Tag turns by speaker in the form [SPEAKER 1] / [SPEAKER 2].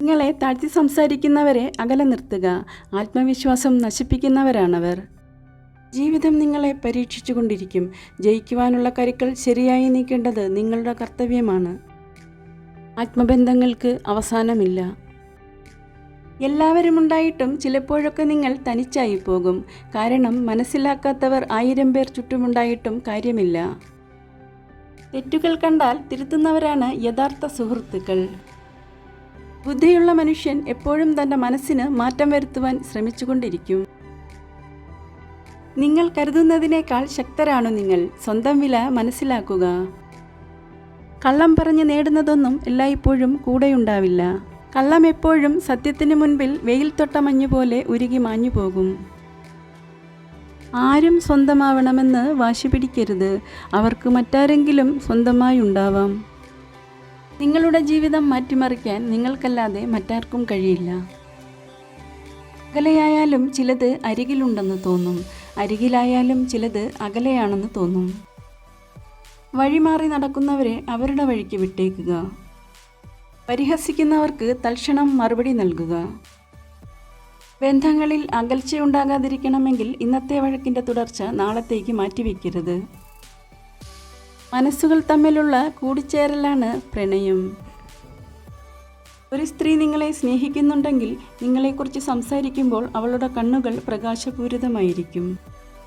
[SPEAKER 1] നിങ്ങളെ താഴ്ത്തി സംസാരിക്കുന്നവരെ അകലെ നിർത്തുക. ആത്മവിശ്വാസം നശിപ്പിക്കുന്നവരാണവർ. ജീവിതം നിങ്ങളെ പരീക്ഷിച്ചുകൊണ്ടിരിക്കും. ജയിക്കുവാനുള്ള കരുക്കൾ ശരിയായി നീക്കേണ്ടത് നിങ്ങളുടെ കർത്തവ്യമാണ്. ആത്മബന്ധങ്ങൾക്ക് അവസാനമില്ല. എല്ലാവരും ഉണ്ടായിട്ടും ചിലപ്പോഴൊക്കെ നിങ്ങൾ തനിച്ചായി പോകും. കാരണം മനസ്സിലാക്കാത്തവർ 1000 പേർ ചുറ്റുമുണ്ടായിട്ടും കാര്യമില്ല. തെറ്റുകൾ കണ്ടാൽ തിരുത്തുന്നവരാണ് യഥാർത്ഥ സുഹൃത്തുക്കൾ. ബുദ്ധിയുള്ള മനുഷ്യൻ എപ്പോഴും തൻ്റെ മനസ്സിന് മാറ്റം വരുത്തുവാൻ ശ്രമിച്ചുകൊണ്ടിരിക്കും. നിങ്ങൾ കരുതുന്നതിനേക്കാൾ ശക്തരാണു നിങ്ങൾ. സ്വന്തം വില മനസ്സിലാക്കുക. കള്ളം പറഞ്ഞ് നേടുന്നതൊന്നും എല്ലായ്പ്പോഴും കൂടെയുണ്ടാവില്ല. കള്ളം എപ്പോഴും സത്യത്തിന് മുൻപിൽ വെയിൽ തൊട്ട മഞ്ഞുപോലെ ഉരുകി മാഞ്ഞു പോകും. ആരും സ്വന്തമാവണമെന്ന് വാശി പിടിക്കരുത്. അവർക്ക് മറ്റാരെങ്കിലും സ്വന്തമായി ഉണ്ടാവാം. നിങ്ങളുടെ ജീവിതം മാറ്റിമറിക്കാൻ നിങ്ങൾക്കല്ലാതെ മറ്റാർക്കും കഴിയില്ല. അകലെയായാലും ചിലത് അരികിലുണ്ടെന്ന് തോന്നും. അരികിലായാലും ചിലത് അകലെയാണെന്ന് തോന്നും. വഴിമാറി നടക്കുന്നവരെ അവരുടെ വഴിക്ക് വിട്ടേക്കുക. പരിഹസിക്കുന്നവർക്ക് തൽക്ഷണം മറുപടി നൽകുക. ബന്ധങ്ങളിൽ അകൽച്ചയുണ്ടാകാതിരിക്കണമെങ്കിൽ ഇന്നത്തെ വഴക്കിൻ്റെ തുടർച്ച നാളത്തേക്ക് മാറ്റിവെക്കരുത്. മനസ്സുകൾ തമ്മിലുള്ള കൂടിച്ചേരലാണ് പ്രണയം. ഒരു സ്ത്രീ നിങ്ങളെ സ്നേഹിക്കുന്നുണ്ടെങ്കിൽ നിങ്ങളെക്കുറിച്ച് സംസാരിക്കുമ്പോൾ അവളുടെ കണ്ണുകൾ പ്രകാശപൂരിതമായിരിക്കും.